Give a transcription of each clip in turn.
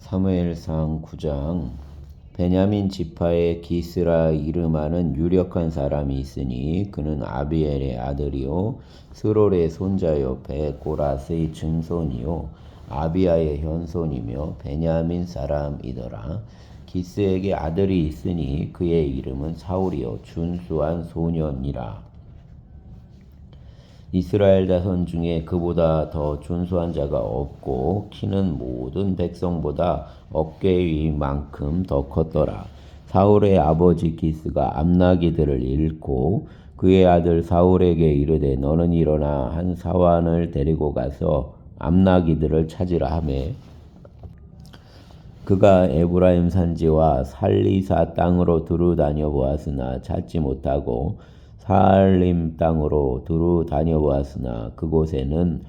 사무엘상 9장. 베냐민 지파의 기스라 이름하는 유력한 사람이 있으니 그는 아비엘의 아들이요 스롤의 손자요 베고라스의 증손이요 아비아의 현손이며 베냐민 사람이더라. 기스에게 아들이 있으니 그의 이름은 사울이요 준수한 소년이라. 이스라엘 자손 중에 그보다 더 준수한 자가 없고 키는 모든 백성보다 어깨 위만큼 더 컸더라. 사울의 아버지 기스가 암나기들을 잃고 그의 아들 사울에게 이르되 너는 일어나 한 사환을 데리고 가서 암나기들을 찾으라 하매 그가 에브라임 산지와 살리사 땅으로 두루 다녀보았으나 찾지 못하고 사알림 땅으로 두루 다녀보았으나 그곳에는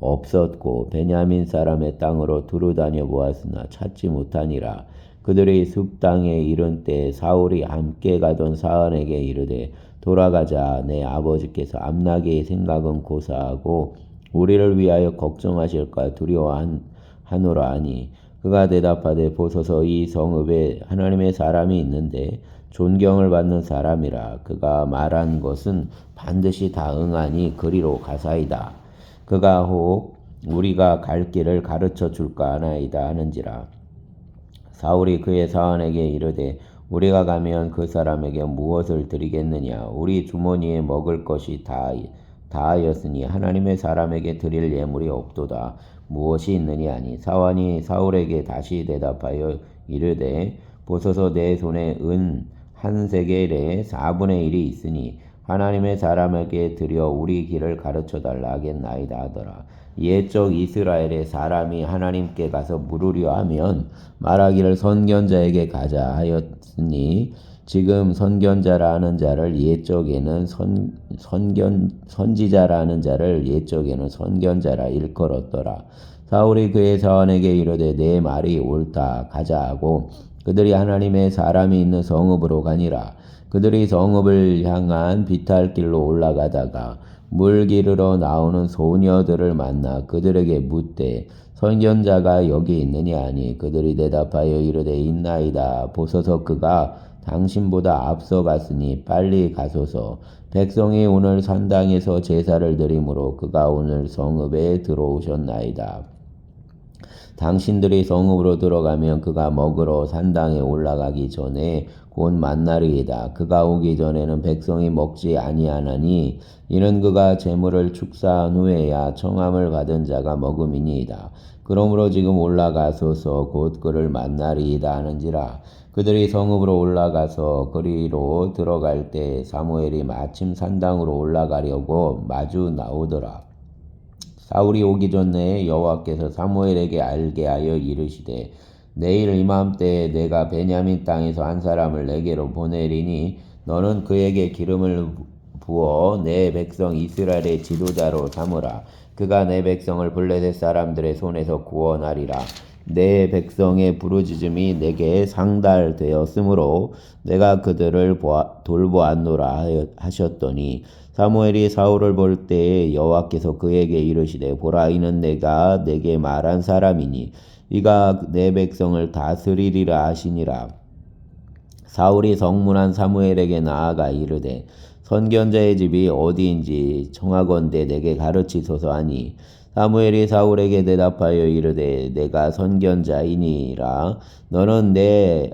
없었고 베냐민 사람의 땅으로 두루 다녀보았으나 찾지 못하니라. 그들이 숲 땅에 이른 때 사울이 함께 가던 사안에게 이르되 돌아가자. 내 아버지께서 암나기의 생각은 고사하고 우리를 위하여 걱정하실까 두려워하노라 하니 그가 대답하되 보소서 이 성읍에 하나님의 사람이 있는데 존경을 받는 사람이라. 그가 말한 것은 반드시 다 응하니 그리로 가사이다. 그가 혹 우리가 갈 길을 가르쳐 줄까 하나이다 하는지라. 사울이 그의 사환에게 이르되 우리가 가면 그 사람에게 무엇을 드리겠느냐. 우리 주머니에 먹을 것이 다하였으니 하나님의 사람에게 드릴 예물이 없도다. 무엇이 있느냐 하니 사환이 사울에게 다시 대답하여 이르되 보소서 내 손에 은 한 세겔의 4분의 1이 있으니 하나님의 사람에게 드려 우리 길을 가르쳐달라 하겠나이다 하더라. 옛적 이스라엘의 사람이 하나님께 가서 물으려 하면 말하기를 선견자에게 가자 하였으니 지금 선견자라 하는 자를 옛적에는 선지자라 는 자를 옛적에는 선견자라 일컬었더라. 사울이 그의 사환에게 이르되 내 말이 옳다. 가자 하고 그들이 하나님의 사람이 있는 성읍으로 가니라. 그들이 성읍을 향한 비탈길로 올라가다가 물 기르러 나오는 소녀들을 만나 그들에게 묻되 선견자가 여기 있느냐 하니 그들이 대답하여 이르되 있나이다. 보소서 그가 당신보다 앞서 갔으니 빨리 가소서. 백성이 오늘 산당에서 제사를 드리므로 그가 오늘 성읍에 들어오셨나이다. 당신들이 성읍으로 들어가면 그가 먹으러 산당에 올라가기 전에 곧 만나리이다. 그가 오기 전에는 백성이 먹지 아니하나니 이는 그가 제물을 축사한 후에야 청함을 받은 자가 먹음이니이다. 그러므로 지금 올라가소서 곧 그를 만나리이다 하는지라. 그들이 성읍으로 올라가서 거리로 들어갈 때 사무엘이 마침 산당으로 올라가려고 마주 나오더라. 사울이 오기 전에 여호와께서 사무엘에게 알게 하여 이르시되 내일 이맘때에 내가 베냐민 땅에서 한 사람을 내게로 보내리니 너는 그에게 기름을 부어 내 백성 이스라엘의 지도자로 삼으라. 그가 내 백성을 블레셋 사람들의 손에서 구원하리라. 내 백성의 부르짖음이 내게 상달되었으므로 내가 그들을 돌보았노라 하셨더니 사무엘이 사울을 볼 때에 여호와께서 그에게 이르시되 보라 이는 내가 내게 말한 사람이니 이가 내 백성을 다스리리라 하시니라. 사울이 성문한 사무엘에게 나아가 이르되 선견자의 집이 어디인지 청하건대 내게 가르치소서 하니 사무엘이 사울에게 대답하여 이르되 내가 선견자이니라. 너는 내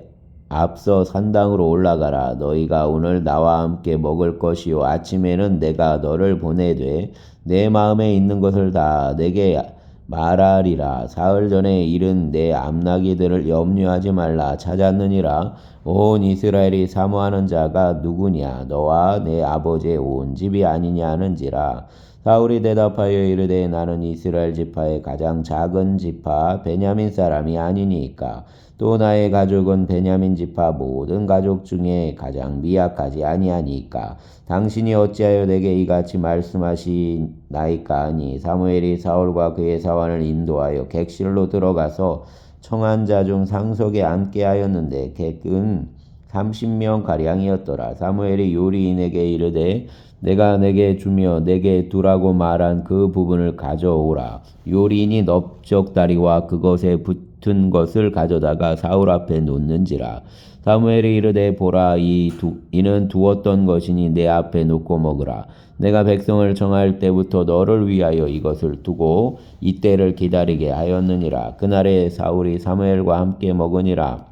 앞서 산당으로 올라가라. 너희가 오늘 나와 함께 먹을 것이요 아침에는 내가 너를 보내되 내 마음에 있는 것을 다 내게 말하리라. 사흘 전에 이른 내 암나기들을 염려하지 말라. 찾았느니라. 온 이스라엘이 사모하는 자가 누구냐. 너와 내 아버지의 온 집이 아니냐 하는지라. 사울이 대답하여 이르되 나는 이스라엘 지파의 가장 작은 지파 베냐민 사람이 아니니까. 또 나의 가족은 베냐민 지파 모든 가족 중에 가장 미약하지 아니하니까. 당신이 어찌하여 내게 이같이 말씀하시나이까 하니 사무엘이 사울과 그의 사환을 인도하여 객실로 들어가서 청한 자 중 상석에 앉게 하였는데 객은 30명 가량이었더라. 사무엘이 요리인에게 이르되 내가 내게 주며 내게 두라고 말한 그 부분을 가져오라. 요리인이 넓적다리와 그것에 붙은 것을 가져다가 사울 앞에 놓는지라. 사무엘이 이르되 보라 이는 두었던 것이니 내 앞에 놓고 먹으라. 내가 백성을 정할 때부터 너를 위하여 이것을 두고 이때를 기다리게 하였느니라. 그날에 사울이 사무엘과 함께 먹으니라.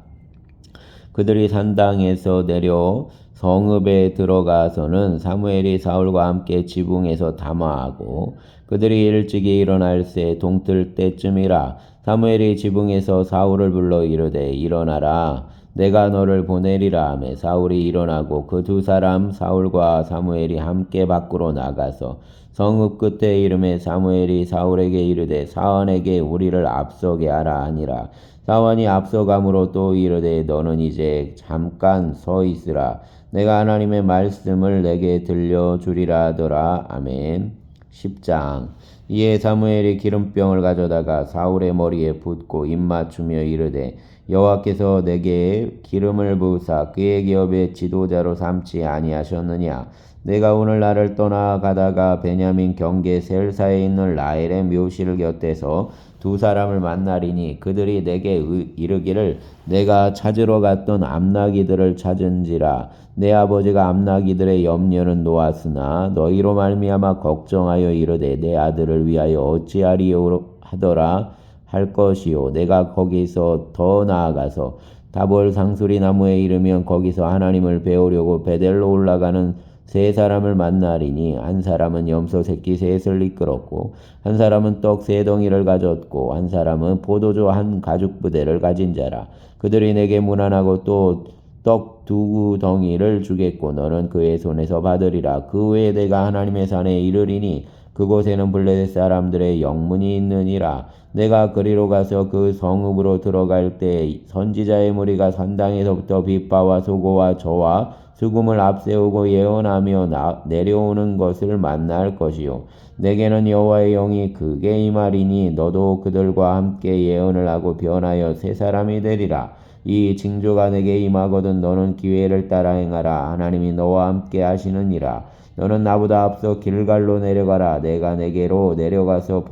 그들이 산당에서 내려 성읍에 들어가서는 사무엘이 사울과 함께 지붕에서 담화하고 그들이 일찍이 일어날새 동틀 때쯤이라. 사무엘이 지붕에서 사울을 불러 이르되 일어나라 내가 너를 보내리라 하매 사울이 일어나고 그 두 사람 사울과 사무엘이 함께 밖으로 나가서 성읍 끝에 이름에 사무엘이 사울에게 이르되 사원에게 우리를 앞서게 하라 하니라. 사원이 앞서감으로 또 이르되 너는 이제 잠깐 서 있으라. 내가 하나님의 말씀을 내게 들려주리라 하더라. 아멘. 10장. 이에 사무엘이 기름병을 가져다가 사울의 머리에 붓고 입맞추며 이르되 여호와께서 내게 기름을 부으사 그의 기업의 지도자로 삼지 아니하셨느냐. 내가 오늘 나를 떠나 가다가 베냐민 경계 셀사에 있는 라헬의 묘실 곁에서 두 사람을 만나리니 그들이 내게 이르기를 내가 찾으러 갔던 암나기들을 찾은지라. 내 아버지가 암나기들의 염려는 놓았으나 너희로 말미암아 걱정하여 이르되 내 아들을 위하여 어찌하리요 하더라 할 것이요. 내가 거기서 더 나아가서 다볼 상수리 나무에 이르면 거기서 하나님을 배우려고 베델로 올라가는 세 사람을 만나리니 한 사람은 염소 새끼 셋을 이끌었고 한 사람은 떡 세 덩이를 가졌고 한 사람은 포도주 한 가죽 부대를 가진 자라. 그들이 내게 문안하고 또 떡 두 덩이를 주겠고 너는 그의 손에서 받으리라. 그 후에 내가 하나님의 산에 이르리니 그곳에는 블레셋 사람들의 영문이 있느니라. 내가 그리로 가서 그 성읍으로 들어갈 때 선지자의 무리가 산당에서부터 빗바와 소고와 저와 수금을 앞세우고 예언하며 내려오는 것을 만날 것이요. 내게는 여호와의 영이 크게 임하리니 너도 그들과 함께 예언을 하고 변하여 새 사람이 되리라. 이 징조가 내게 임하거든 너는 기회를 따라 행하라. 하나님이 너와 함께 하시느니라. 너는 나보다 앞서 길갈로 내려가라. 내가 내게로 내려가서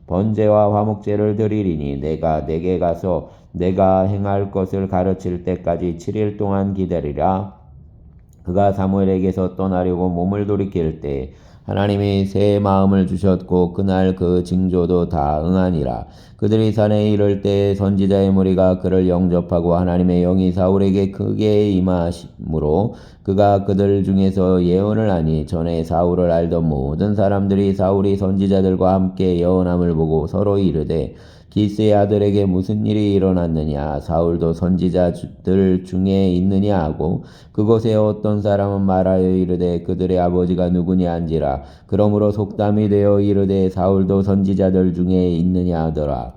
번제와 화목제를 드리리니 내가 내게 가서 내가 행할 것을 가르칠 때까지 7일 동안 기다리라. 그가 사무엘에게서 떠나려고 몸을 돌이킬 때 하나님이 새 마음을 주셨고 그날 그 징조도 다 응하니라. 그들이 산에 이를 때 선지자의 무리가 그를 영접하고 하나님의 영이 사울에게 크게 임하심으로 그가 그들 중에서 예언을 하니 전에 사울을 알던 모든 사람들이 사울이 선지자들과 함께 예언함을 보고 서로 이르되 기스의 아들에게 무슨 일이 일어났느냐. 사울도 선지자들 중에 있느냐 하고 그곳에 어떤 사람은 말하여 이르되 그들의 아버지가 누구냐 한지라. 그러므로 속담이 되어 이르되 사울도 선지자들 중에 있느냐 하더라.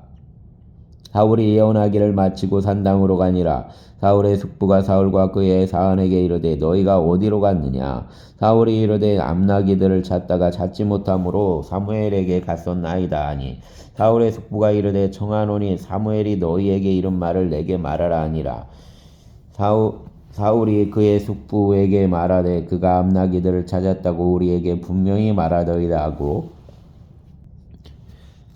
사울이 예언하기를 마치고 산당으로 가니라. 사울의 숙부가 사울과 그의 사환에게 이르되 너희가 어디로 갔느냐. 사울이 이르되 암나기들을 찾다가 찾지 못함으로 사무엘에게 갔었나이다 하니 사울의 숙부가 이르되 청하노니 사무엘이 너희에게 이런 말을 내게 말하라 하니라. 사울이 그의 숙부에게 말하되 그가 암나기들을 찾았다고 우리에게 분명히 말하더이다 하고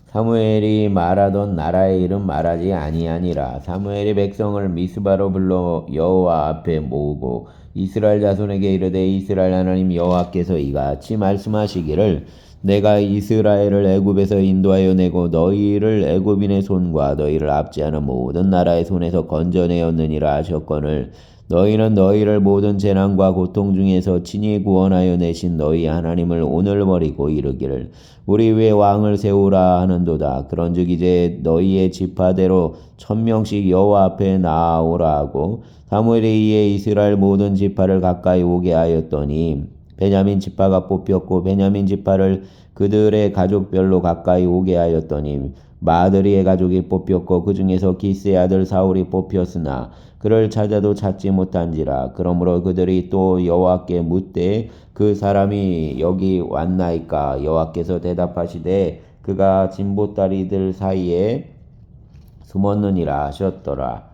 사무엘이 말하던 나라의 이름 말하지 아니하니라. 사무엘이 백성을 미스바로 불러 여호와 앞에 모으고 이스라엘 자손에게 이르되 이스라엘 하나님 여호와께서 이같이 말씀하시기를 내가 이스라엘을 애굽에서 인도하여 내고 너희를 애굽인의 손과 너희를 압제하는 모든 나라의 손에서 건져내었느니라 하셨거늘 너희는 너희를 모든 재난과 고통 중에서 친히 구원하여 내신 너희 하나님을 오늘 버리고 이르기를 우리 위에 왕을 세우라 하는도다. 그런즉 이제 너희의 지파대로 1000명씩 여호와 앞에 나아오라 하고 사무엘이 이에 이스라엘 모든 지파를 가까이 오게 하였더니 베냐민 지파가 뽑혔고 베냐민 지파를 그들의 가족별로 가까이 오게 하였더니 마드리의 가족이 뽑혔고 그 중에서 기스의 아들 사울이 뽑혔으나 그를 찾아도 찾지 못한지라. 그러므로 그들이 또 여호와께 묻되 그 사람이 여기 왔나이까. 여호와께서 대답하시되 그가 진보다리들 사이에 숨었느니라 하셨더라.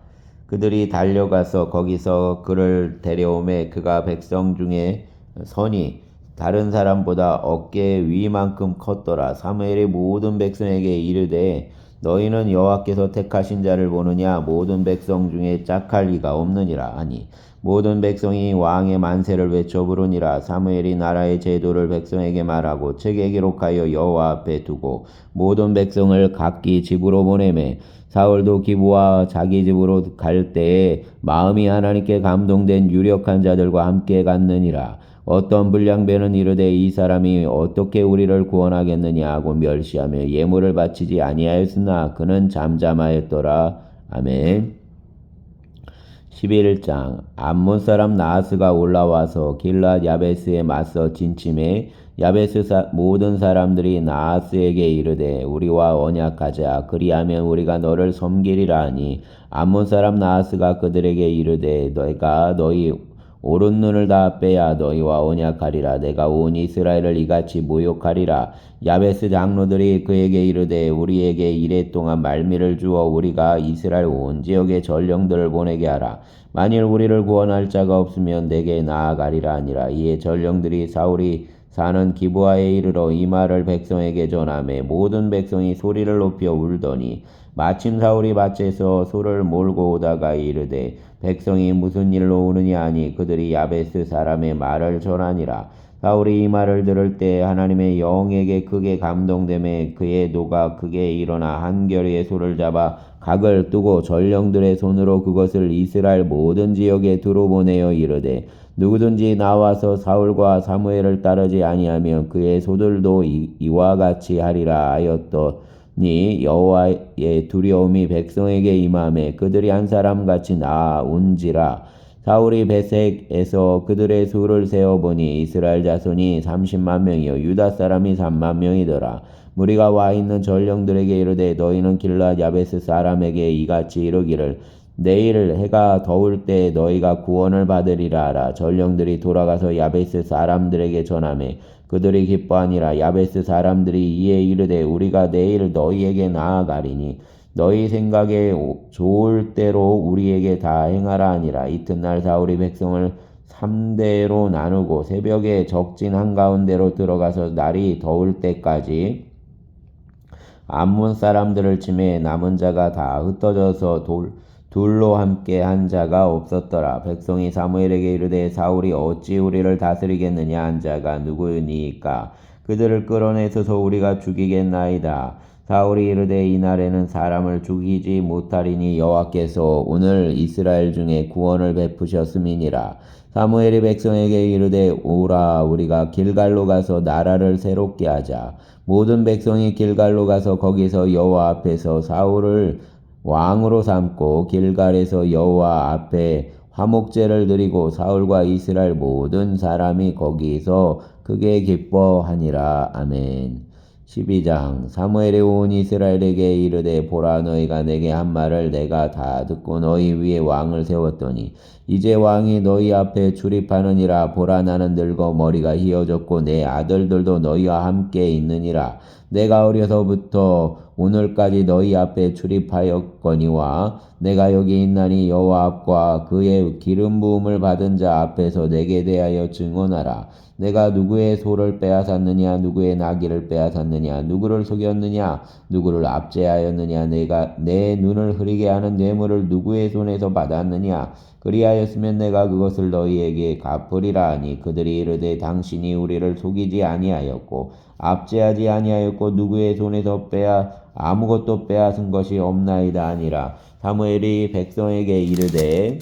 그들이 달려가서 거기서 그를 데려오매 그가 백성 중에 선이 다른 사람보다 어깨 위만큼 컸더라. 사무엘이 모든 백성에게 이르되 너희는 여호와께서 택하신 자를 보느냐 모든 백성 중에 짝할 리가 없느니라 하니 모든 백성이 왕의 만세를 외쳐 부르니라. 사무엘이 나라의 제도를 백성에게 말하고 책에 기록하여 여호와 앞에 두고 모든 백성을 각기 집으로 보내매 사울도 기브와 자기 집으로 갈 때에 마음이 하나님께 감동된 유력한 자들과 함께 갔느니라. 어떤 불량배는 이르되 이 사람이 어떻게 우리를 구원하겠느냐 하고 멸시하며 예물을 바치지 아니하였으나 그는 잠잠하였더라. 아멘. 11장 암몬 사람 나하스가 올라와서 길랏 야베스에 맞서 진침해 야베스 모든 사람들이 나하스에게 이르되 우리와 언약하자 그리하면 우리가 너를 섬기리라 하니 암몬 사람 나하스가 그들에게 이르되 내가 너희 오른 눈을 다 빼야 너희와 언약하리라. 내가 온 이스라엘을 이같이 모욕하리라. 야베스 장로들이 그에게 이르되 우리에게 이레 동안 말미를 주어 우리가 이스라엘 온 지역에 전령들을 보내게 하라. 만일 우리를 구원할 자가 없으면 내게 나아가리라 하니라. 이에 전령들이 사울이 사는 기브아에 이르러 이 말을 백성에게 전하매 모든 백성이 소리를 높여 울더니 마침 사울이 밭에서 소를 몰고 오다가 이르되 백성이 무슨 일로 우느냐 하니 그들이 야베스 사람의 말을 전하니라. 사울이 이 말을 들을 때 하나님의 영에게 크게 감동되매 그의 노가 크게 일어나 한겨레의 소를 잡아 각을 뜨고 전령들의 손으로 그것을 이스라엘 모든 지역에 두루보내어 이르되 누구든지 나와서 사울과 사무엘을 따르지 아니하면 그의 소들도 이와 같이 하리라 하였더니 여호와의 두려움이 백성에게 임하매 그들이 한 사람같이 나아온지라. 사울이 베색에서 그들의 수를 세어보니 이스라엘 자손이 30만 명이요 유다 사람이 3만 명이더라. 무리가 와 있는 전령들에게 이르되 너희는 길랏 야베스 사람에게 이같이 이르기를 내일 해가 더울 때 너희가 구원을 받으리라 하라. 전령들이 돌아가서 야베스 사람들에게 전하매 그들이 기뻐하니라. 야베스 사람들이 이에 이르되 우리가 내일 너희에게 나아가리니 너희 생각에 좋을 대로 우리에게 다 행하라 하니라. 이튿날 사울이 백성을 3대로 나누고 새벽에 적진 한가운데로 들어가서 날이 더울 때까지 암몬 사람들을 치매 남은 자가 다 흩어져서 둘로 함께 한 자가 없었더라. 백성이 사무엘에게 이르되 사울이 어찌 우리를 다스리겠느냐 한 자가 누구니까 그들을 끌어내서서 우리가 죽이겠나이다. 사울이 이르되 이날에는 사람을 죽이지 못하리니 여호와께서 오늘 이스라엘 중에 구원을 베푸셨음이니라. 사무엘이 백성에게 이르되 오라 우리가 길갈로 가서 나라를 새롭게 하자. 모든 백성이 길갈로 가서 거기서 여호와 앞에서 사울을 왕으로 삼고 길갈에서 여호와 앞에 화목제를 드리고 사울과 이스라엘 모든 사람이 거기서 크게 기뻐하니라. 아멘. 12장 사무엘이 온 이스라엘에게 이르되 보라 너희가 내게 한 말을 내가 다 듣고 너희 위에 왕을 세웠더니 이제 왕이 너희 앞에 출입하느니라. 보라 나는 늙어 머리가 휘어졌고 내 아들들도 너희와 함께 있느니라. 내가 어려서부터 오늘까지 너희 앞에 출입하였거니와 내가 여기 있나니 여호와 앞과 그의 기름 부음을 받은 자 앞에서 내게 대하여 증언하라. 내가 누구의 소를 빼앗았느냐 누구의 나귀를 빼앗았느냐 누구를 속였느냐 누구를 압제하였느냐 내가 내 눈을 흐리게 하는 뇌물을 누구의 손에서 받았느냐 그리하였으면 내가 그것을 너희에게 갚으리라 하니 그들이 이르되 당신이 우리를 속이지 아니하였고 압제하지 아니하였고 누구의 손에서 아무것도 빼앗은 것이 없나이다 하니라. 사무엘이 백성에게 이르되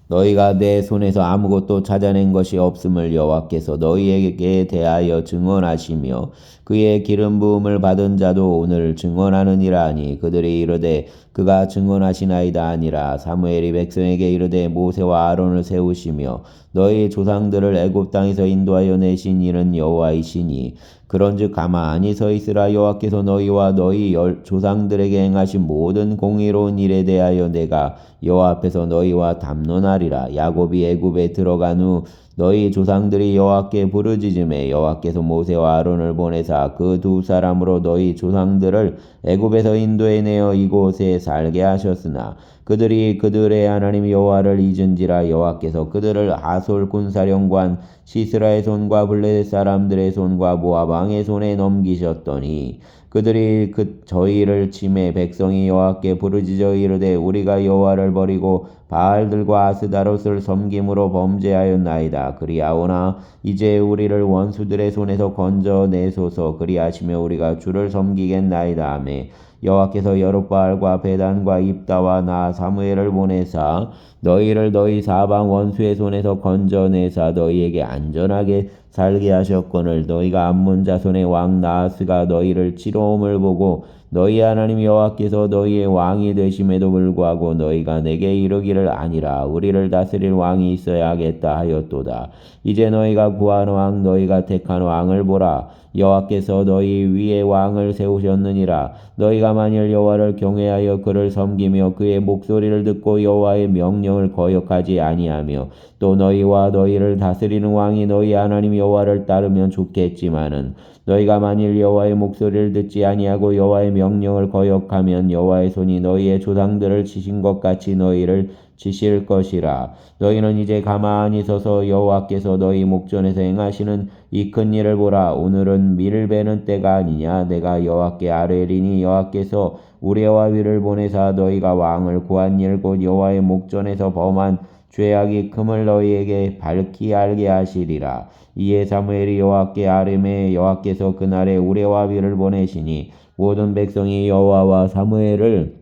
너희가 내 손에서 아무것도 찾아낸 것이 없음을 여호와께서 너희에게 대하여 증언하시며 그의 기름 부음을 받은 자도 오늘 증언하느니라 하니 그들이 이르되 그가 증언하시나이다 하니라. 사무엘이 백성에게 이르되 모세와 아론을 세우시며 너희 조상들을 애굽 땅에서 인도하여 내신 이는 여호와이시니 그런즉 가만히 서 있으라. 여호와께서 너희와 너희 조상들에게 행하신 모든 공의로운 일에 대하여 내가 여호와 앞에서 너희와 담론하리라. 야곱이 애굽에 들어간 후 너희 조상들이 여호와께 부르짖음에 여호와께서 모세와 아론을 보내사 그 두 사람으로 너희 조상들을 애굽에서 인도해내어 이곳에 살게 하셨으나 그들이 그들의 하나님 여호와를 잊은지라 여호와께서 그들을 하솔 군사령관 시스라의 손과 블레셋 사람들의 손과 모압 왕의 손에 넘기셨더니 그들이 저희를 치매 백성이 여호와께 부르짖어 이르되 우리가 여호와를 버리고 바알들과 아스다롯을 섬김으로 범죄하였나이다. 그리하오나 이제 우리를 원수들의 손에서 건져내소서. 그리하시며 우리가 주를 섬기겠나이다 하매 여호와께서 여룻바알과 베단과 입다와 나 사무엘을 보내사 너희를 너희 사방 원수의 손에서 건져내사 너희에게 안전하게 살게 하셨거늘 너희가 암몬 자손의 왕 나하스가 너희를 치러옴을 보고 너희 하나님 여호와께서 너희의 왕이 되심에도 불구하고 너희가 내게 이르기를 아니라 우리를 다스릴 왕이 있어야 하겠다 하였도다. 이제 너희가 구한 왕 너희가 택한 왕을 보라. 여호와께서 너희 위에 왕을 세우셨느니라. 너희가 만일 여호와를 경외하여 그를 섬기며 그의 목소리를 듣고 여호와의 명령을 거역하지 아니하며 또 너희와 너희를 다스리는 왕이 너희 하나님 여호와를 따르면 좋겠지만은 너희가 만일 여호와의 목소리를 듣지 아니하고 여호와의 명령을 거역하면 여호와의 손이 너희의 조상들을 치신 것 같이 너희를 치실 것이라. 너희는 이제 가만히 서서 여호와께서 너희 목전에서 행하시는 이 큰 일을 보라. 오늘은 밀을 베는 때가 아니냐. 내가 여호와께 아뢰리니 여호와께서 우레와 위를 보내사 너희가 왕을 구한 일 곧 여호와의 목전에서 범한 죄악이 금을 너희에게 밝히 알게 하시리라. 이에 사무엘이 여호와께 아뢰매 여호와께서 그날에 우레와 위를 보내시니 모든 백성이 여호와와 사무엘을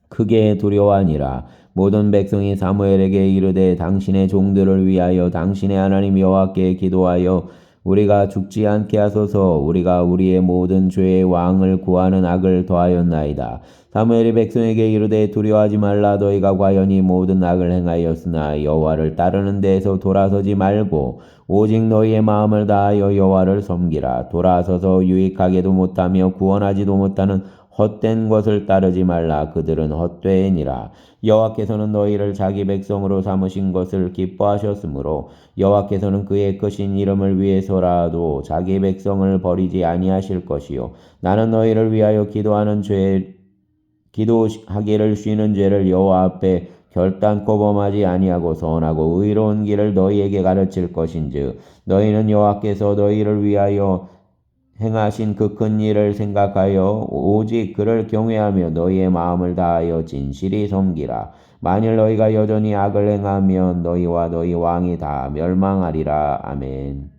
크게 두려워하니라. 모든 백성이 사무엘에게 이르되 당신의 종들을 위하여 당신의 하나님 여호와께 기도하여 우리가 죽지 않게 하소서. 우리가 우리의 모든 죄의 왕을 구하는 악을 더하였나이다. 사무엘이 백성에게 이르되 두려워하지 말라. 너희가 과연 이 모든 악을 행하였으나 여호와를 따르는 데에서 돌아서지 말고 오직 너희의 마음을 다하여 여호와를 섬기라. 돌아서서 유익하게도 못하며 구원하지도 못하는 헛된 것을 따르지 말라. 그들은 헛되니라. 여호와께서는 너희를 자기 백성으로 삼으신 것을 기뻐하셨으므로 여호와께서는 그의 크신 이름을 위해서라도 자기 백성을 버리지 아니하실 것이요 나는 너희를 위하여 기도하기를 쉬는 죄를 여호와 앞에 결단코 범하지 아니하고 선하고 의로운 길을 너희에게 가르칠 것인즉 너희는 여호와께서 너희를 위하여 행하신 그 큰 일을 생각하여 오직 그를 경외하며 너희의 마음을 다하여 진실이 섬기라. 만일 너희가 여전히 악을 행하면 너희와 너희 왕이 다 멸망하리라. 아멘.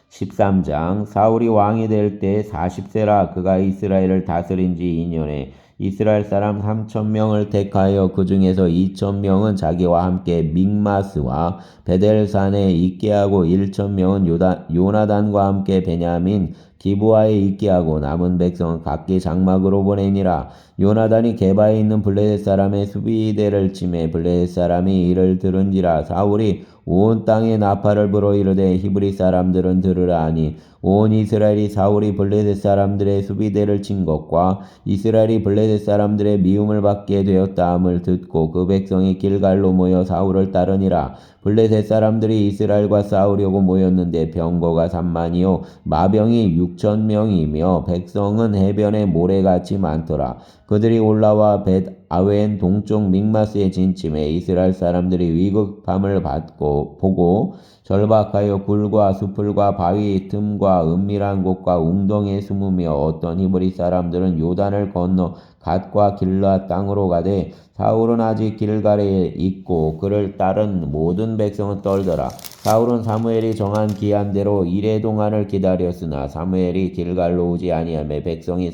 13장 사울이 왕이 될 때 40세라. 그가 이스라엘을 다스린 지 2년에 이스라엘 사람 3,000명을 택하여 그 중에서 2,000명은 자기와 함께 믹마스와 베델산에 있게 하고 1,000명은 요나단과 함께 베냐민 기브아에 있게 하고 남은 백성은 각기 장막으로 보내니라. 요나단이 게바에 있는 블레셋 사람의 수비대를 치매 블레셋 사람이 이를 들은지라. 사울이 온 땅에 나팔을 불어 이르되 히브리 사람들은 들으라 하니 온 이스라엘이 사울이 블레셋 사람들의 수비대를 친 것과 이스라엘이 블레셋 사람들의 미움을 받게 되었다함을 듣고 그 백성이 길갈로 모여 사울을 따르니라. 블레셋 사람들이 이스라엘과 싸우려고 모였는데 병거가 3만이요 마병이 6,000명이며 백성은 해변에 모래같이 많더라. 그들이 올라와 벳아웬 동쪽 믹마스에 진침해 이스라엘 사람들이 위급함을 보고 절박하여 굴과 수풀과 바위 틈과 은밀한 곳과 웅덩이에 숨으며 어떤 히브리 사람들은 요단을 건너 갓과 길라 땅으로 가되 사울은 아직 길갈에 있고 그를 따른 모든 백성은 떨더라. 사울은 사무엘이 정한 기한대로 이레 동안을 기다렸으나 사무엘이 길갈로 오지 아니하며 백성이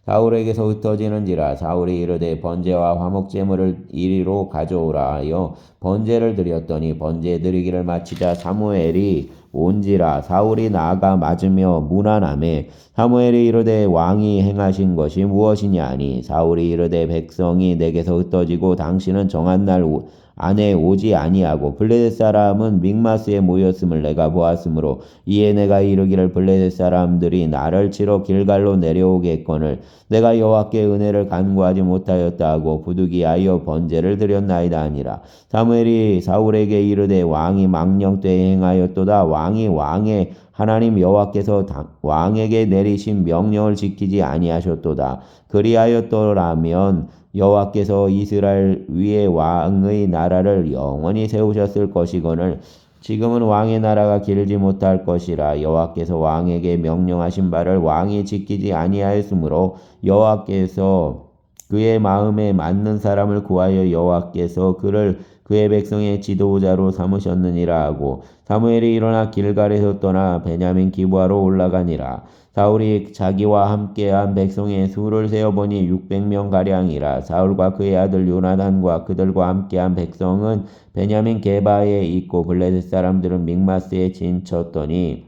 사울에게서 흩어지는지라. 사울이 이르되 번제와 화목제물을 이리로 가져오라 하여 번제를 드렸더니 번제 드리기를 마치자 사무엘이 온지라. 사울이 나아가 맞으며 문안하매 사무엘이 이르되 왕이 행하신 것이 무엇이냐 하니 사울이 이르되 백성이 내게서 흩어지고 당신은 정한 날 안에 오지 아니하고 블레셋 사람은 믹마스에 모였음을 내가 보았으므로 이에 내가 이르기를 블레셋 사람들이 나를 치러 길갈로 내려오겠거늘 내가 여호와께 은혜를 간구하지 못하였다 하고 부득이하여 번제를 드렸나이다 하니라. 사무엘이 사울에게 이르되 왕이 망령되이 행하였도다. 왕이 왕의 하나님 여호와께서 왕에게 내리신 명령을 지키지 아니하셨도다. 그리하였더라면 여호와께서 이스라엘 위에 왕의 나라를 영원히 세우셨을 것이거늘 지금은 왕의 나라가 길지 못할 것이라. 여호와께서 왕에게 명령하신 바를 왕이 지키지 아니하였으므로 여호와께서 그의 마음에 맞는 사람을 구하여 여호와께서 그를 그의 백성의 지도자로 삼으셨느니라 하고 사무엘이 일어나 길갈에서 떠나 베냐민 기브아로 올라가니라. 사울이 자기와 함께한 백성의 수를 세어보니 600명 가량이라. 사울과 그의 아들 요나단과 그들과 함께한 백성은 베냐민 게바에 있고 블레셋 사람들은 믹마스에 진쳤더니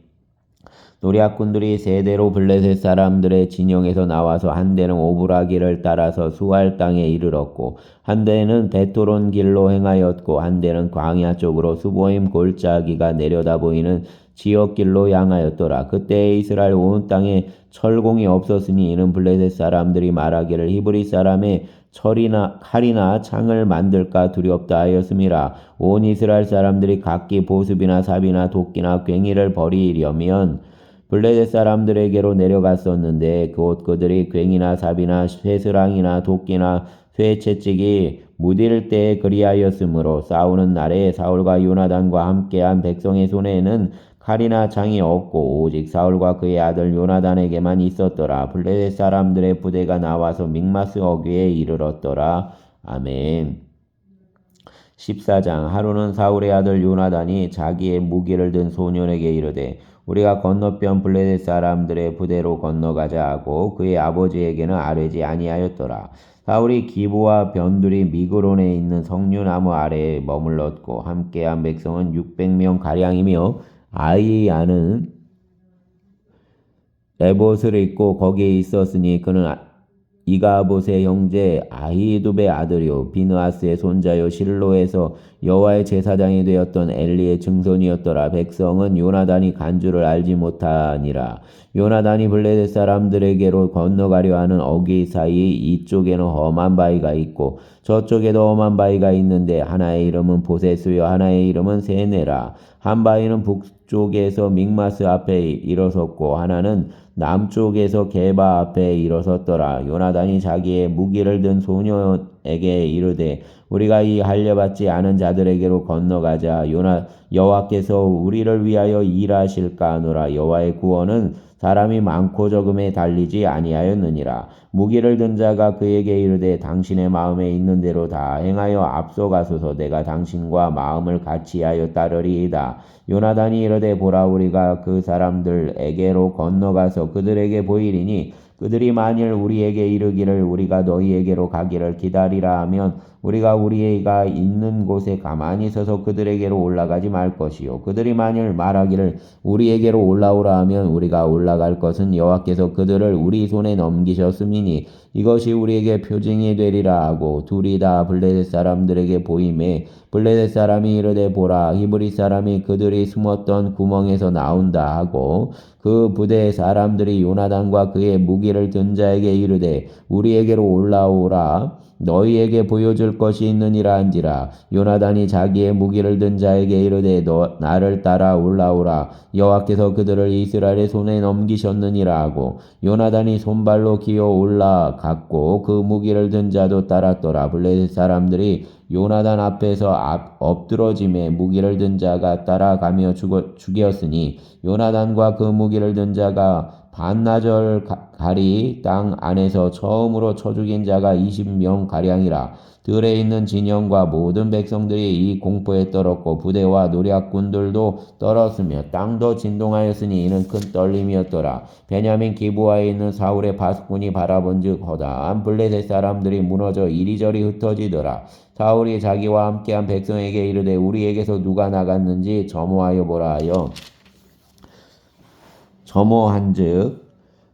노략군들이 세대로 블레셋 사람들의 진영에서 나와서 한 대는 오브라길을 따라서 수알 땅에 이르렀고 한 대는 베토론 길로 행하였고 한 대는 광야 쪽으로 수보임 골짜기가 내려다 보이는 지역길로 향하였더라. 그때 이스라엘 온 땅에 철공이 없었으니 이는 블레셋 사람들이 말하기를 히브리 사람의 칼이나 창을 만들까 두렵다 하였음이라. 온 이스라엘 사람들이 각기 보습이나 삽이나 도끼나 괭이를 버리려면 블레셋 사람들에게로 내려갔었는데 곧 그들이 괭이나 삽이나 쇠스랑이나 도끼나 쇠채찍이 무딜 때에 그리하였으므로 싸우는 날에 사울과 요나단과 함께한 백성의 손에는 칼이나 창이 없고 오직 사울과 그의 아들 요나단에게만 있었더라. 블레셋 사람들의 부대가 나와서 믹마스 어귀에 이르렀더라. 아멘. 14장. 하루는 사울의 아들 요나단이 자기의 무기를 든 소년에게 이르되 우리가 건너편 블레셋 사람들의 부대로 건너가자 하고 그의 아버지에게는 아뢰지 아니하였더라. 사울이 기브와 변두리 미그론에 있는 석류나무 아래에 머물렀고 함께한 백성은 600명 가량이며 아이야는 에봇을 입고 거기에 있었으니 그는 이가봇의 형제 아히두베의 아들이요 비느하스의 손자요 실로에서 여호와의 제사장이 되었던 엘리의 증손이었더라. 백성은 요나단이 간주를 알지 못하니라. 요나단이 블레셋 사람들에게로 건너가려 하는 어귀 사이 이쪽에는 험한 바위가 있고 저쪽에도 험한 바위가 있는데 하나의 이름은 보세스요 하나의 이름은 세네라. 한 바위는 북쪽에서 믹마스 앞에 일어섰고 하나는 남쪽에서 게바 앞에 일어섰더라. 요나단이 자기의 무기를 든 소년에게 이르되 우리가 이 할례받지 않은 자들에게로 건너가자. 여호와께서 우리를 위하여 일하실까 하노라. 여호와의 구원은 사람이 많고 적음에 달리지 아니하였느니라. 무기를 든 자가 그에게 이르되 당신의 마음에 있는 대로 다 행하여 앞서가소서. 내가 당신과 마음을 같이하여 따르리이다. 요나단이 이르되 보라 우리가 그 사람들에게로 건너가서 그들에게 보이리니 그들이 만일 우리에게 이르기를 우리가 너희에게로 가기를 기다리라 하면 우리가 우리가 있는 곳에 가만히 서서 그들에게로 올라가지 말 것이요 그들이 만일 말하기를 우리에게로 올라오라 하면 우리가 올라갈 것은 여호와께서 그들을 우리 손에 넘기셨음이니 이것이 우리에게 표징이 되리라 하고 둘이 다 블레셋 사람들에게 보임에 블레셋 사람이 이르되 보라 히브리 사람이 그들이 숨었던 구멍에서 나온다 하고 그 부대의 사람들이 요나단과 그의 무기를 든 자에게 이르되 우리에게로 올라오라 너희에게 보여줄 것이 있느니라 한지라. 요나단이 자기의 무기를 든 자에게 이르되 나를 따라 올라오라 여호와께서 그들을 이스라엘의 손에 넘기셨느니라 하고 요나단이 손발로 기어 올라갔고 그 무기를 든 자도 따랐더라. 블레셋 사람들이 요나단 앞에서 엎드러짐에 무기를 든 자가 따라가며 죽였으니 요나단과 그 무기를 든 자가 반나절 가리 땅 안에서 처음으로 쳐 죽인 자가 20명 가량이라. 들에 있는 진영과 모든 백성들이 이 공포에 떨었고 부대와 노략군들도 떨었으며 땅도 진동하였으니 이는 큰 떨림이었더라. 베냐민 기브아에 있는 사울의 파수꾼이 바라본즉 허다한 블레셋 사람들이 무너져 이리저리 흩어지더라. 사울이 자기와 함께한 백성에게 이르되 우리에게서 누가 나갔는지 점호하여 보라 하여 점호한즉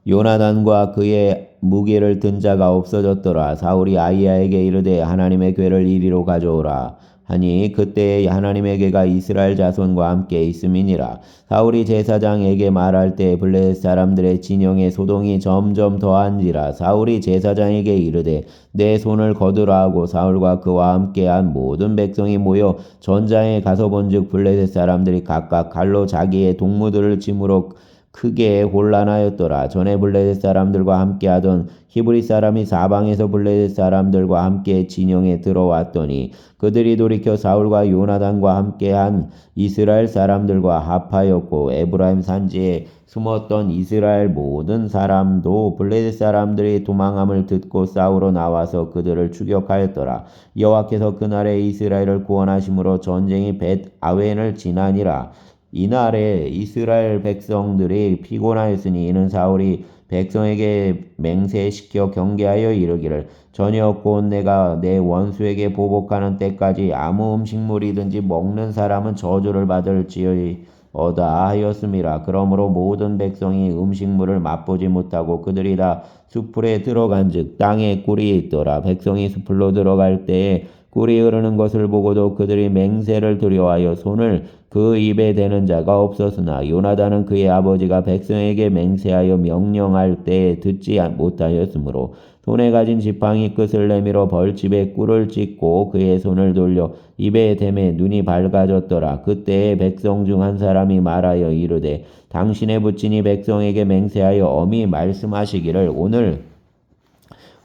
요나단과 그의 무기를 든 자가 없어졌더라. 사울이 아히야에게 이르되 하나님의 궤를 이리로 가져오라. 하니 그때에 하나님에게가 이스라엘 자손과 함께 있음이니라. 사울이 제사장에게 말할 때 블레셋 사람들의 진영의 소동이 점점 더한지라. 사울이 제사장에게 이르되 내 손을 거두라 하고 사울과 그와 함께한 모든 백성이 모여 전장에 가서 본즉 블레셋 사람들이 각각 칼로 자기의 동무들을 침으로 크게 혼란하였더라. 전에 블레셋 사람들과 함께하던 히브리 사람이 사방에서 블레셋 사람들과 함께 진영에 들어왔더니 그들이 돌이켜 사울과 요나단과 함께한 이스라엘 사람들과 합하였고 에브라임 산지에 숨었던 이스라엘 모든 사람도 블레셋 사람들이 도망함을 듣고 싸우러 나와서 그들을 추격하였더라. 여호와께서 그날에 이스라엘을 구원하심으로 전쟁이 벳 아웬을 지나니라. 이날에 이스라엘 백성들이 피곤하였으니 이는 사울이 백성에게 맹세시켜 경계하여 이르기를 저녁 곧 내가 내 원수에게 보복하는 때까지 아무 음식물이든지 먹는 사람은 저주를 받을지어다 하였음이라. 그러므로 모든 백성이 음식물을 맛보지 못하고 그들이 다 숲풀에 들어간즉 땅에 꿀이 있더라. 백성이 숲풀로 들어갈 때에 꿀이 흐르는 것을 보고도 그들이 맹세를 두려워하여 손을 그 입에 대는 자가 없었으나 요나단은 그의 아버지가 백성에게 맹세하여 명령할 때에 듣지 못하였으므로 손에 가진 지팡이 끝을 내밀어 벌집에 꿀을 찍고 그의 손을 돌려 입에 대매 눈이 밝아졌더라. 그때에 백성 중 한 사람이 말하여 이르되 당신의 부친이 백성에게 맹세하여 엄히 말씀하시기를 오늘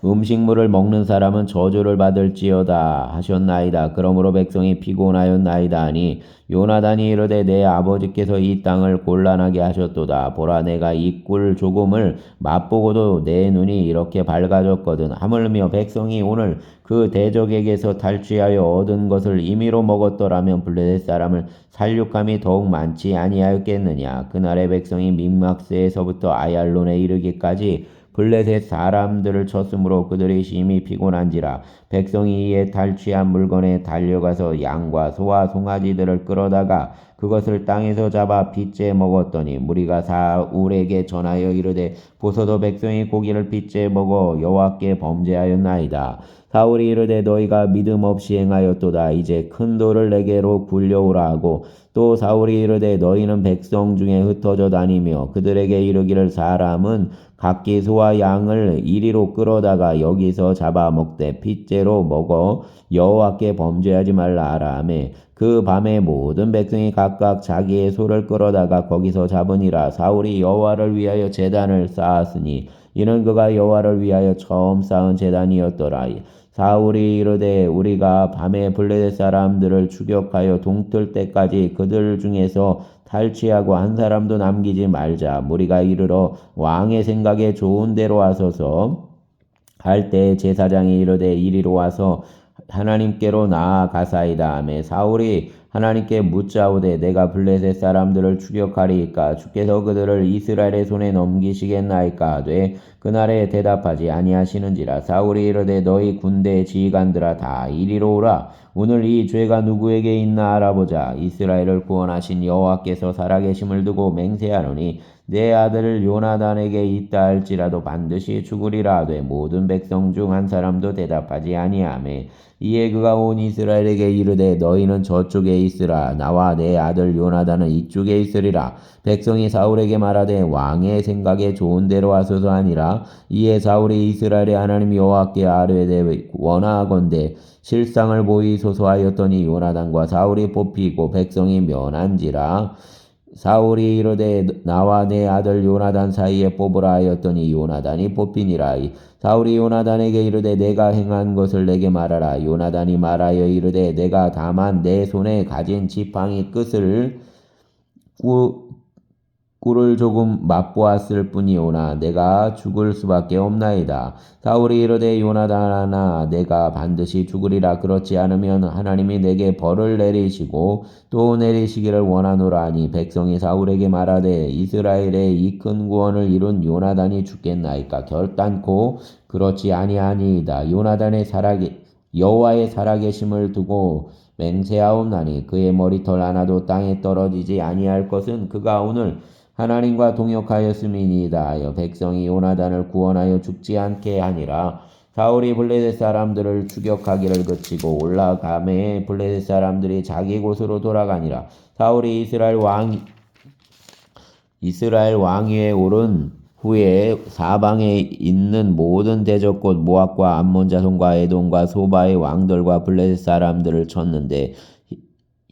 음식물을 먹는 사람은 저주를 받을지어다 하셨나이다. 그러므로 백성이 피곤하였나이다 하니 요나단이 이르되 내 아버지께서 이 땅을 곤란하게 하셨도다. 보라 내가 이 꿀 조금을 맛보고도 내 눈이 이렇게 밝아졌거든. 하물며 백성이 오늘 그 대적에게서 탈취하여 얻은 것을 임의로 먹었더라면 블레셋 사람을 살육함이 더욱 많지 아니하였겠느냐. 그날의 백성이 믹막스에서부터 아얄론에 이르기까지 블레셋 사람들을 쳤으므로 그들이 심히 피곤한지라. 백성이 이에 탈취한 물건에 달려가서 양과 소와 송아지들을 끌어다가 그것을 땅에서 잡아 빚째 먹었더니 무리가 사울에게 전하여 이르되 보소서 백성이 고기를 빚째 먹어 여호와께 범죄하였나이다. 사울이 이르되 너희가 믿음 없이 행하였도다. 이제 큰 돌을 내게로 굴려오라 하고 또 사울이 이르되 너희는 백성 중에 흩어져 다니며 그들에게 이르기를 사람은 각기 소와 양을 이리로 끌어다가 여기서 잡아먹되 핏째로 먹어 여호와께 범죄하지 말라 하라 하매 그 밤에 모든 백성이 각각 자기의 소를 끌어다가 거기서 잡으니라. 사울이 여호와를 위하여 제단을 쌓았으니 이는 그가 여호와를 위하여 처음 쌓은 제단이었더라. 사울이 이르되 우리가 밤에 블레셋 사람들을 추격하여 동틀 때까지 그들 중에서 탈취하고 한 사람도 남기지 말자. 무리가 이르러 왕의 생각에 좋은 대로 와서서 할 때 제사장이 이르되 이리로 와서 하나님께로 나아가사이다 하매 사울이 하나님께 묻자오되 내가 블레셋 사람들을 추격하리이까 주께서 그들을 이스라엘의 손에 넘기시겠나이까 하되 그날에 대답하지 아니하시는지라. 사울이 이르되 너희 군대 지휘관들아 다 이리로 오라. 오늘 이 죄가 누구에게 있나 알아보자. 이스라엘을 구원하신 여호와께서 살아계심을 두고 맹세하노니 내 아들 요나단에게 있다 할지라도 반드시 죽으리라 하되 모든 백성 중 한 사람도 대답하지 아니하매 이에 그가 온 이스라엘에게 이르되 너희는 저쪽에 있으라. 나와 내 아들 요나단은 이쪽에 있으리라. 백성이 사울에게 말하되 왕의 생각에 좋은 대로 하소서 하니라. 이에 사울이 이스라엘의 하나님 여호와께 아뢰되 원하건대 실상을 보이소서 하였더니 요나단과 사울이 뽑히고 백성이 면한지라. 사울이 이르되 나와 내 아들 요나단 사이에 뽑으라 하였더니 요나단이 뽑히니라. 사울이 요나단에게 이르되 내가 행한 것을 내게 말하라. 요나단이 말하여 이르되 내가 다만 내 손에 가진 지팡이 끝을 꿀을 조금 맛보았을 뿐이오나 내가 죽을 수밖에 없나이다. 사울이 이르되 요나단아 내가 반드시 죽으리라. 그렇지 않으면 하나님이 내게 벌을 내리시고 또 내리시기를 원하노라 하니 백성이 사울에게 말하되 이스라엘의 이 큰 구원을 이룬 요나단이 죽겠나이까. 결단코 그렇지 아니하니이다. 요나단의 여호와의 살아계심을 두고 맹세하옵나니 그의 머리털 하나도 땅에 떨어지지 아니할 것은 그가 오늘 하나님과 동역하였음이니이다 하여 백성이 요나단을 구원하여 죽지 않게 하니라. 사울이 블레셋 사람들을 추격하기를 그치고 올라가매 블레셋 사람들이 자기 곳으로 돌아가니라. 사울이 이스라엘 왕위에 오른 후에 사방에 있는 모든 대적곳 모압과 암몬 자손과 에돔과 소바의 왕들과 블레셋 사람들을 쳤는데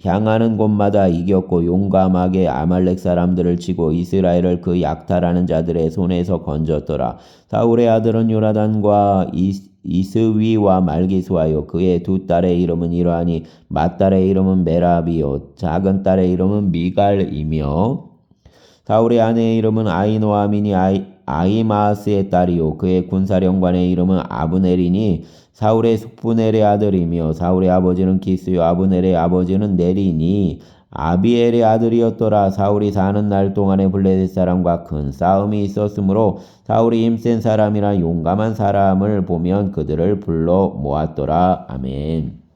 향하는 곳마다 이겼고 용감하게 아말렉 사람들을 치고 이스라엘을 그 약탈하는 자들의 손에서 건졌더라. 사울의 아들은 요나단과 이스위와 말기수하여 그의 두 딸의 이름은 이러하니 맏딸의 이름은 메라비요 작은 딸의 이름은 미갈이며 사울의 아내의 이름은 아히노아민이 아히마아스의 딸이요 그의 군사령관의 이름은 아브넬이니 사울의 숙부넬의 아들이며 사울의 아버지는 기스요 아브넬의 아버지는 넬이니 아비엘의 아들이었더라. 사울이 사는 날 동안에 블레셋 사람과 큰 싸움이 있었으므로 사울이 힘센 사람이나 용감한 사람을 보면 그들을 불러 모았더라. 아멘.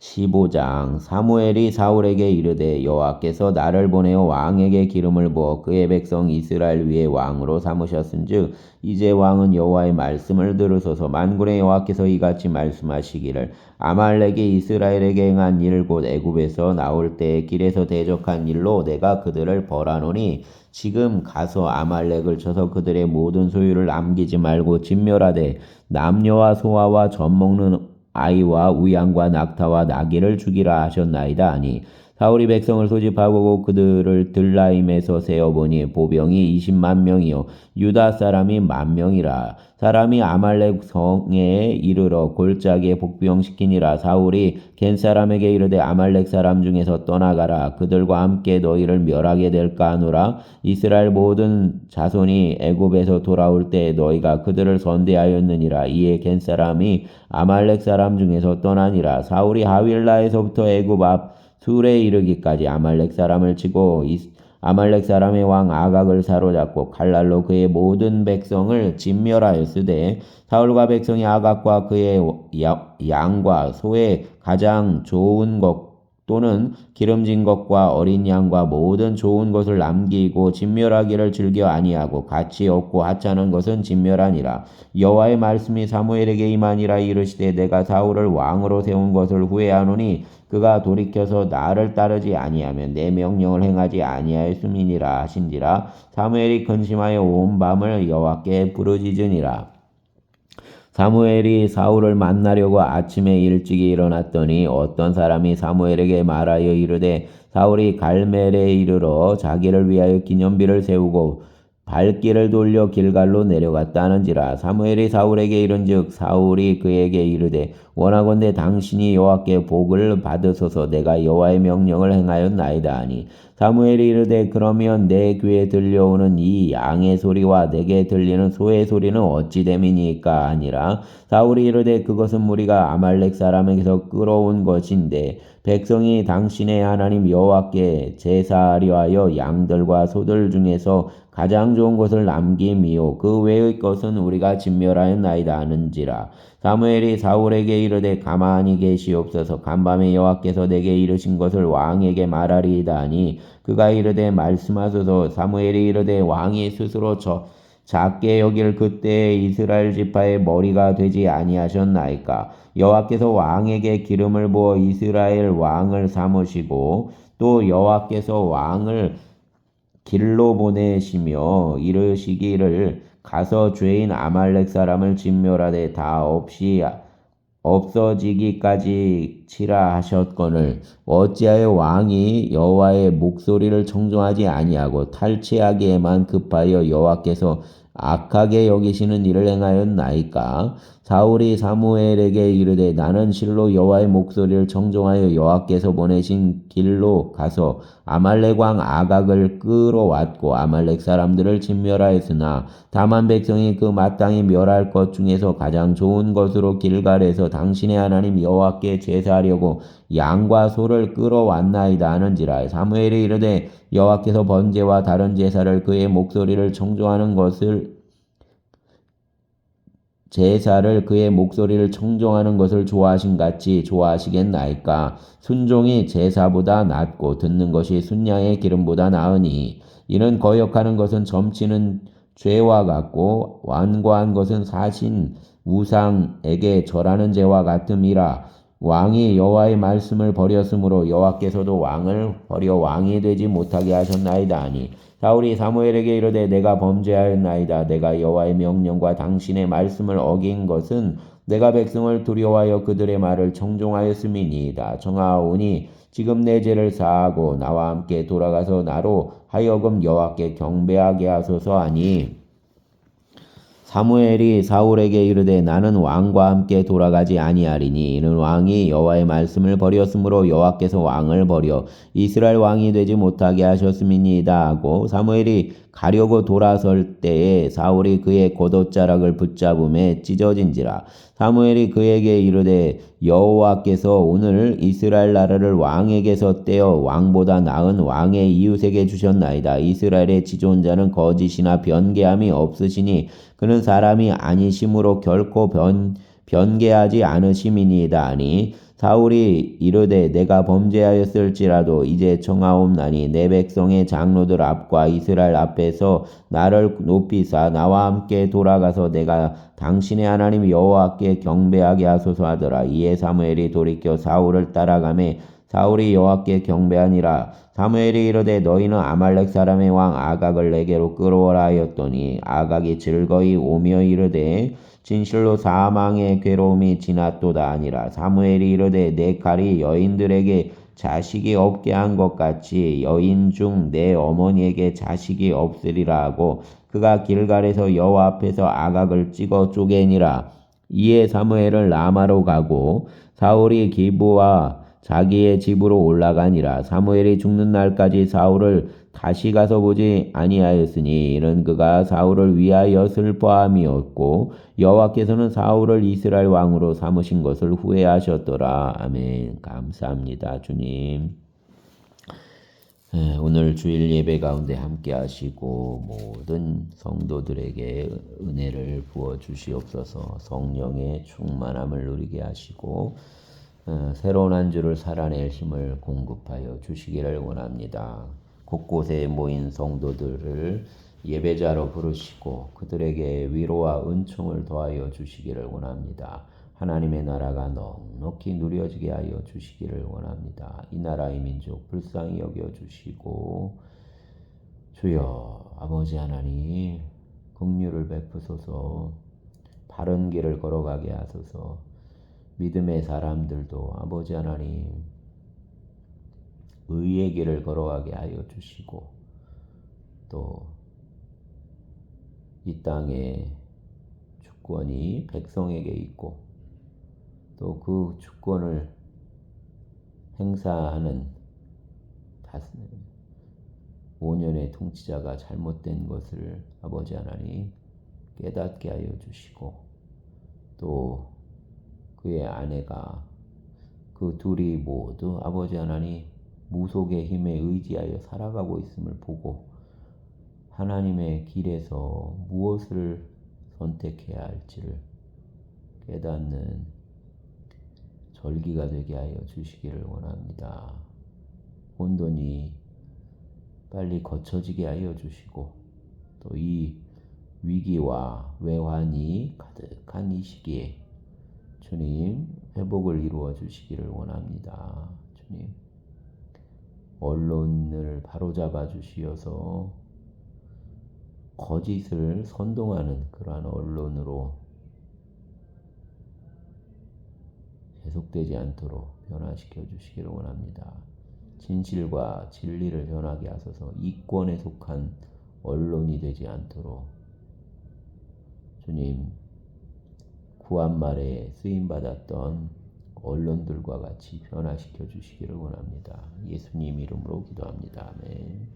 15장 사무엘이 사울에게 이르되 여호와께서 나를 보내어 왕에게 기름을 부어 그의 백성 이스라엘 위에 왕으로 삼으셨은즉 이제 왕은 여호와의 말씀을 들으소서. 만군의 여호와께서 이같이 말씀하시기를 아말렉이 이스라엘에게 행한 일 곧 애굽에서 나올 때에 길에서 대적한 일로 내가 그들을 벌하노니 지금 가서 아말렉을 쳐서 그들의 모든 소유를 남기지 말고 진멸하되 남녀와 소아와 젖먹는 아이와 우양과 낙타와 나귀를 죽이라 하셨나이다 하니 사울이 백성을 소집하고 그들을 들라임에서 세어보니 보병이 20만 명이요 유다 사람이 10,000명이라. 사람이 아말렉 성에 이르러 골짜기에 복병시키니라. 사울이 겐 사람에게 이르되 아말렉 사람 중에서 떠나가라. 그들과 함께 너희를 멸하게 될까 하노라. 이스라엘 모든 자손이 애굽에서 돌아올 때 너희가 그들을 선대하였느니라. 이에 겐 사람이 아말렉 사람 중에서 떠나니라. 사울이 하윌라에서부터 애굽 앞 술에 이르기까지 아말렉 사람을 치고 아말렉 사람의 왕 아각을 사로잡고 칼날로 그의 모든 백성을 진멸하였으되 사울과 백성이 아각과 그의 양과 소의 가장 좋은 것 또는 기름진 것과 어린 양과 모든 좋은 것을 남기고 진멸하기를 즐겨 아니하고 가치 없고 하찮은 것은 진멸하니라. 여호와의 말씀이 사무엘에게 임하니라. 이르시되 내가 사울을 왕으로 세운 것을 후회하노니 그가 돌이켜서 나를 따르지 아니하면 내 명령을 행하지 아니하였음이니라 하신지라. 사무엘이 근심하여 온 밤을 여호와께 부르짖으니라. 사무엘이 사울을 만나려고 아침에 일찍이 일어났더니 어떤 사람이 사무엘에게 말하여 이르되 사울이 갈멜에 이르러 자기를 위하여 기념비를 세우고 발길을 돌려 길갈로 내려갔다는지라. 사무엘이 사울에게 이른즉 사울이 그에게 이르되 원하건대 당신이 여호와께 복을 받으소서. 내가 여호와의 명령을 행하였나이다 하니 사무엘이 이르되 그러면 내 귀에 들려오는 이 양의 소리와 내게 들리는 소의 소리는 어찌 됨이니까 하니라. 사울이 이르되 그것은 무리가 아말렉 사람에게서 끌어온 것인데 백성이 당신의 하나님 여호와께 제사하려 하여 양들과 소들 중에서 가장 좋은 것을 남김이요 그 외의 것은 우리가 진멸하였나이다 하는지라. 사무엘이 사울에게 이르되 가만히 계시옵소서. 간밤에 여호와께서 내게 이르신 것을 왕에게 말하리이다 하니 그가 이르되 말씀하소서. 사무엘이 이르되 왕이 스스로 작게 여길 그때에 이스라엘 지파의 머리가 되지 아니하셨나이까. 여호와께서 왕에게 기름을 부어 이스라엘 왕을 삼으시고 또 여호와께서 왕을 길로 보내시며 이르시기를 가서 죄인 아말렉 사람을 진멸하되 다 없어지기까지 치라 하셨거늘 어찌하여 왕이 여호와의 목소리를 청종하지 아니하고 탈취하기에만 급하여 여호와께서 악하게 여기시는 일을 행하였나이까. 사울이 사무엘에게 이르되 나는 실로 여호와의 목소리를 청종하여 여호와께서 보내신 길로 가서 아말렉 왕 아각을 끌어왔고 아말렉 사람들을 진멸하였으나 다만 백성이 그 마땅히 멸할 것 중에서 가장 좋은 것으로 길갈에서 당신의 하나님 여호와께 제사하려고 양과 소를 끌어왔나이다 하는지라. 사무엘이 이르되 여호와께서 번제와 다른 제사를 그의 목소리를 청종하는 것을 제사를 그의 목소리를 청종하는 것을 좋아하신 같이 좋아하시겠나이까. 순종이 제사보다 낫고 듣는 것이 순양의 기름보다 나으니 이는 거역하는 것은 점치는 죄와 같고 완고한 것은 사신 우상에게 절하는 죄와 같음이라. 왕이 여호와의 말씀을 버렸으므로 여호와께서도 왕을 버려 왕이 되지 못하게 하셨나이다 하니 사울이 사무엘에게 이르되 내가 범죄하였나이다. 내가 여호와의 명령과 당신의 말씀을 어긴 것은 내가 백성을 두려워하여 그들의 말을 청종하였음이니이다. 청하오니 지금 내 죄를 사하고 나와 함께 돌아가서 나로 하여금 여호와께 경배하게 하소서 하니 사무엘이 사울에게 이르되 나는 왕과 함께 돌아가지 아니하리니 이는 왕이 여호와의 말씀을 버렸으므로 여호와께서 왕을 버려 이스라엘 왕이 되지 못하게 하셨음이니이다 하고 사무엘이 가려고 돌아설 때에 사울이 그의 겉옷자락을 붙잡음에 찢어진지라. 사무엘이 그에게 이르되 여호와께서 오늘 이스라엘 나라를 왕에게서 떼어 왕보다 나은 왕의 이웃에게 주셨나이다. 이스라엘의 지존자는 거짓이나 변개함이 없으시니 그는 사람이 아니심으로 결코 변개하지 않으심이니이다 하니 사울이 이르되 내가 범죄하였을지라도 이제 청하옵나니 내 백성의 장로들 앞과 이스라엘 앞에서 나를 높이사 나와 함께 돌아가서 내가 당신의 하나님 여호와께 경배하게 하소서 하더라. 이에 사무엘이 돌이켜 사울을 따라가매 사울이 여호와께 경배하니라. 사무엘이 이르되 너희는 아말렉 사람의 왕 아각을 내게로 끌어오라 하였더니 아각이 즐거이 오며 이르되 진실로 사망의 괴로움이 지났도다 하니라. 사무엘이 이르되 내 칼이 여인들에게 자식이 없게 한 것 같이 여인 중 내 어머니에게 자식이 없으리라 하고 그가 길갈에서 여호와 앞에서 아각을 찍어 쪼개니라. 이에 사무엘은 라마로 가고 사울이 기브와 자기의 집으로 올라가니라. 사무엘이 죽는 날까지 사울을 다시 가서 보지 아니하였으니 이는 그가 사울을 위하여 슬퍼함이었고 여호와께서는 사울을 이스라엘 왕으로 삼으신 것을 후회하셨더라. 아멘. 감사합니다. 주님. 오늘 주일 예배 가운데 함께 하시고 모든 성도들에게 은혜를 부어 주시옵소서. 성령의 충만함을 누리게 하시고 새로운 한 주를 살아낼 힘을 공급하여 주시기를 원합니다. 곳곳에 모인 성도들을 예배자로 부르시고 그들에게 위로와 은총을 더하여 주시기를 원합니다. 하나님의 나라가 넉넉히 누려지게 하여 주시기를 원합니다. 이 나라의 민족 불쌍히 여겨주시고 주여 아버지 하나님 긍휼을 베푸소서. 바른 길을 걸어가게 하소서. 믿음의 사람들도 아버지 하나님 의의 길을 걸어가게 하여 주시고 또 이 땅에 주권이 백성에게 있고 또 그 주권을 행사하는 5년의 통치자가 잘못된 것을 아버지 하나님 깨닫게 하여 주시고 또 그의 아내가 그 둘이 모두 아버지 하나님 무속의 힘에 의지하여 살아가고 있음을 보고 하나님의 길에서 무엇을 선택해야 할지를 깨닫는 절기가 되게 하여 주시기를 원합니다. 혼돈이 빨리 거쳐지게 하여 주시고 또 이 위기와 외환이 가득한 이 시기에 주님 회복을 이루어 주시기를 원합니다. 주님 언론을 바로잡아 주시어서 거짓을 선동하는 그러한 언론으로 계속되지 않도록 변화시켜 주시기를 원합니다. 진실과 진리를 전하게 하소서. 이권에 속한 언론이 되지 않도록 주님 구한말에 쓰임받았던 언론들과 같이 변화시켜 주시기를 원합니다. 예수님 이름으로 기도합니다. 아멘.